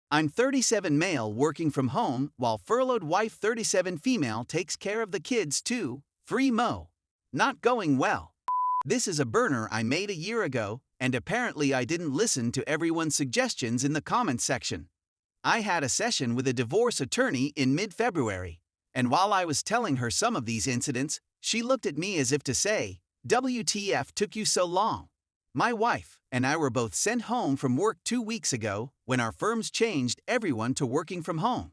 I'm 37 male working from home while furloughed wife 37 female takes care of the kids too. Free mo. Not going well. This is a burner I made a year ago, and apparently I didn't listen to everyone's suggestions in the comments section. I had a session with a divorce attorney in mid-February, and while I was telling her some of these incidents, she looked at me as if to say, "WTF took you so long?" My wife and I were both sent home from work 2 weeks ago when our firms changed everyone to working from home.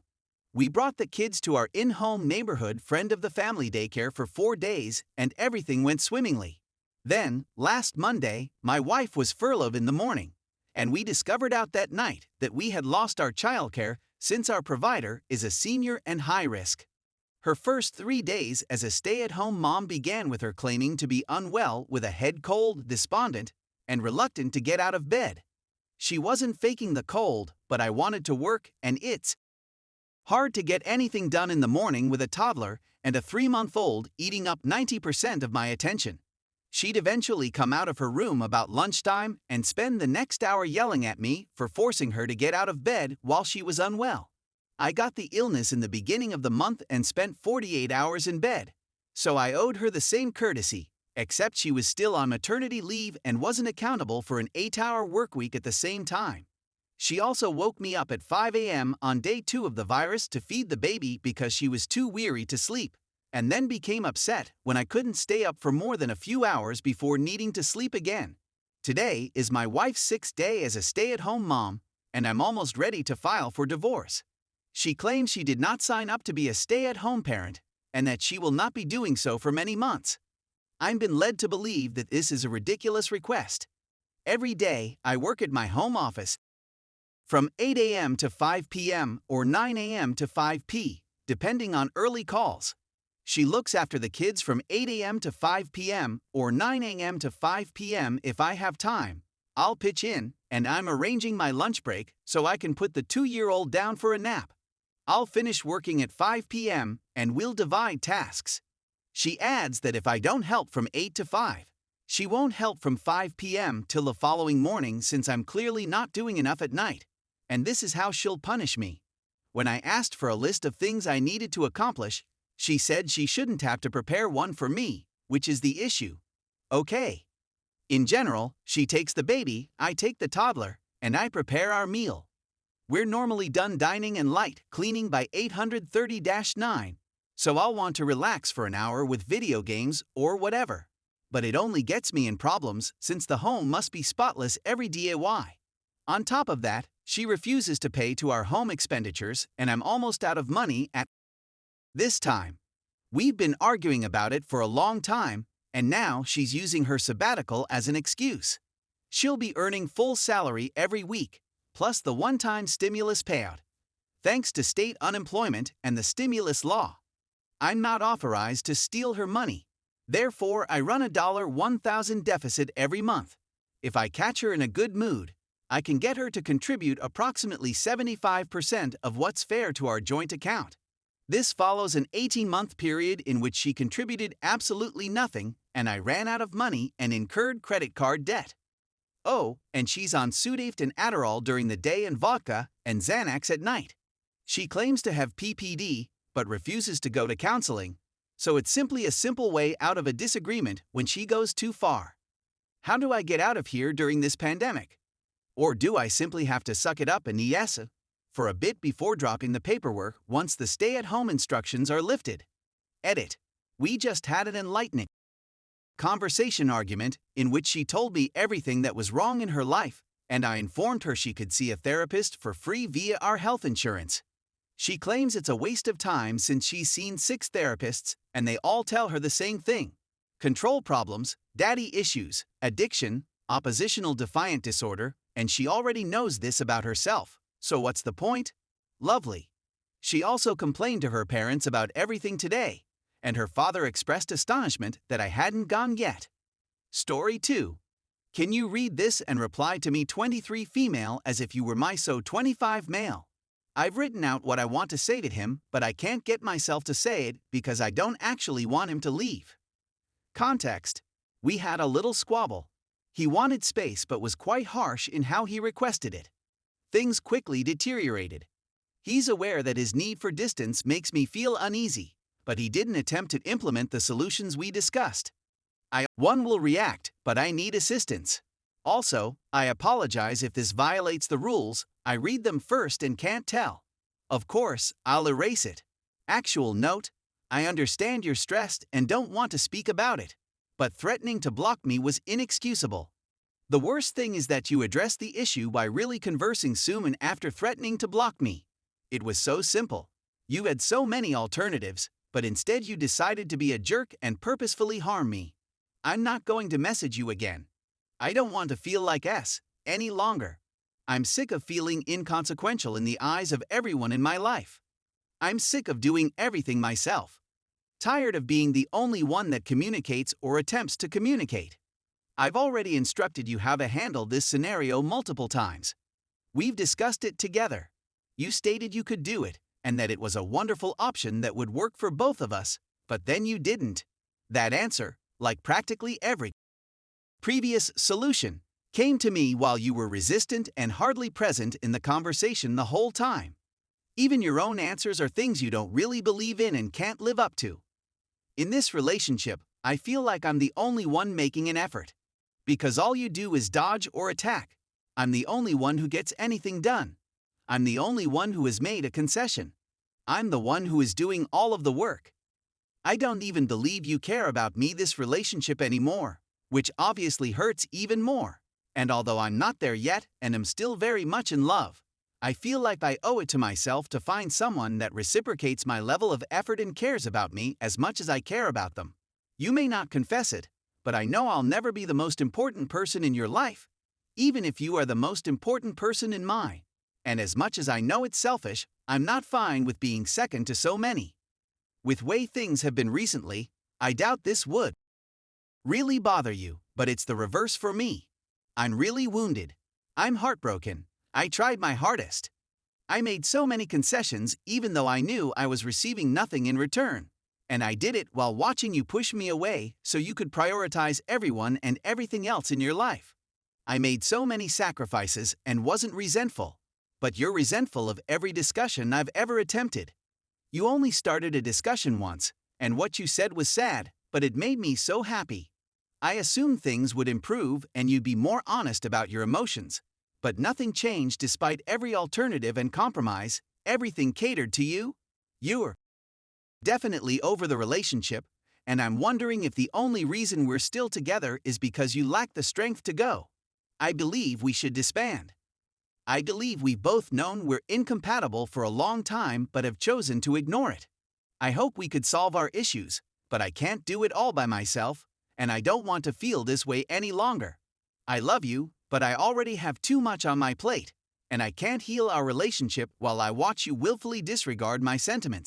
We brought the kids to our in-home neighborhood friend of the family daycare for 4 days and everything went swimmingly. Then, last Monday, my wife was furloughed in the morning, and we discovered out that night that we had lost our childcare since our provider is a senior and high risk. Her first 3 days as a stay-at-home mom began with her claiming to be unwell with a head cold, despondent, and reluctant to get out of bed. She wasn't faking the cold, but I wanted to work, and it's hard to get anything done in the morning with a toddler and a 3-month-old eating up 90% of my attention. She'd eventually come out of her room about lunchtime and spend the next hour yelling at me for forcing her to get out of bed while she was unwell. I got the illness in the beginning of the month and spent 48 hours in bed, so I owed her the same courtesy, except she was still on maternity leave and wasn't accountable for an 8-hour workweek at the same time. She also woke me up at 5 a.m. on day 2 of the virus to feed the baby because she was too weary to sleep, and then became upset when I couldn't stay up for more than a few hours before needing to sleep again. Today is my wife's 6th day as a stay-at-home mom, and I'm almost ready to file for divorce. She claims she did not sign up to be a stay-at-home parent, and that she will not be doing so for many months. I've been led to believe that this is a ridiculous request. Every day, I work at my home office from 8 a.m. to 5 p.m. or 9 a.m. to 5 p., depending on early calls. She looks after the kids from 8 a.m. to 5 p.m. or 9 a.m. to 5 p.m. If I have time, I'll pitch in, and I'm arranging my lunch break so I can put the 2-year-old down for a nap. I'll finish working at 5 p.m. and we'll divide tasks. She adds that if I don't help from 8 to 5, she won't help from 5 p.m. till the following morning since I'm clearly not doing enough at night, and this is how she'll punish me. When I asked for a list of things I needed to accomplish, she said she shouldn't have to prepare one for me, which is the issue. Okay. In general, she takes the baby, I take the toddler, and I prepare our meal. We're normally done dining and light cleaning by 8:30-9, so I'll want to relax for an hour with video games or whatever. But it only gets me in problems since the home must be spotless every day. On top of that, she refuses to pay to our home expenditures and I'm almost out of money at this time. We've been arguing about it for a long time, and now she's using her sabbatical as an excuse. She'll be earning full salary every week, plus the one-time stimulus payout, thanks to state unemployment and the stimulus law. I'm not authorized to steal her money. Therefore, I run a $1,000 deficit every month. If I catch her in a good mood, I can get her to contribute approximately 75% of what's fair to our joint account. This follows an 18-month period in which she contributed absolutely nothing, and I ran out of money and incurred credit card debt. Oh, and she's on Sudafed and Adderall during the day and vodka and Xanax at night. She claims to have PPD, but refuses to go to counseling, so it's simply a simple way out of a disagreement when she goes too far. How do I get out of here during this pandemic? Or do I simply have to suck it up and yes for a bit before dropping the paperwork once the stay-at-home instructions are lifted? Edit. We just had an enlightening conversation argument in which she told me everything that was wrong in her life, and I informed her she could see a therapist for free via our health insurance. She claims it's a waste of time since she's seen 6 therapists and they all tell her the same thing: control problems, daddy issues, addiction, oppositional defiant disorder, and she already knows this about herself, so what's the point? Lovely. She also complained to her parents about everything today, and her father expressed astonishment that I hadn't gone yet. Story 2. Can you read this and reply to me 23 female as if you were my so 25 male? I've written out what I want to say to him, but I can't get myself to say it because I don't actually want him to leave. Context. We had a little squabble. He wanted space but was quite harsh in how he requested it. things quickly deteriorated. He's aware that his need for distance makes me feel uneasy, but he didn't attempt to implement the solutions we discussed. One will react, but I need assistance. Also, I apologize if this violates the rules. I read them first and can't tell. Of course, I'll erase it. Actual note, I understand you're stressed and don't want to speak about it, but threatening to block me was inexcusable. The worst thing is that you addressed the issue by really conversing soon after threatening to block me. It was so simple. You had so many alternatives, but instead you decided to be a jerk and purposefully harm me. I'm not going to message you again. I don't want to feel like S any longer. I'm sick of feeling inconsequential in the eyes of everyone in my life. I'm sick of doing everything myself. Tired of being the only one that communicates or attempts to communicate. I've already instructed you how to handle this scenario multiple times. We've discussed it together. You stated you could do it, and that it was a wonderful option that would work for both of us, but then you didn't. That answer, like practically every previous solution, came to me while you were resistant and hardly present in the conversation the whole time. Even your own answers are things you don't really believe in and can't live up to. In this relationship, I feel like I'm the only one making an effort. Because all you do is dodge or attack. I'm the only one who gets anything done. I'm the only one who has made a concession. I'm the one who is doing all of the work. I don't even believe you care about me, this relationship anymore, which obviously hurts even more. And although I'm not there yet and am still very much in love, I feel like I owe it to myself to find someone that reciprocates my level of effort and cares about me as much as I care about them. You may not confess it, but I know I'll never be the most important person in your life, even if you are the most important person in mine. And as much as I know it's selfish, I'm not fine with being second to so many. With way things have been recently, I doubt this would really bother you, but it's the reverse for me. I'm really wounded. I'm heartbroken. I tried my hardest. I made so many concessions even though I knew I was receiving nothing in return. And I did it while watching you push me away so you could prioritize everyone and everything else in your life. I made so many sacrifices and wasn't resentful. But you're resentful of every discussion I've ever attempted. You only started a discussion once, and what you said was sad, but it made me so happy. I assumed things would improve and you'd be more honest about your emotions. But nothing changed despite every alternative and compromise, everything catered to you. You're definitely over the relationship, and I'm wondering if the only reason we're still together is because you lack the strength to go. I believe we should disband. I believe we've both known we're incompatible for a long time but have chosen to ignore it. I hope we could solve our issues, but I can't do it all by myself, and I don't want to feel this way any longer. I love you, but I already have too much on my plate, and I can't heal our relationship while I watch you willfully disregard my sentiments.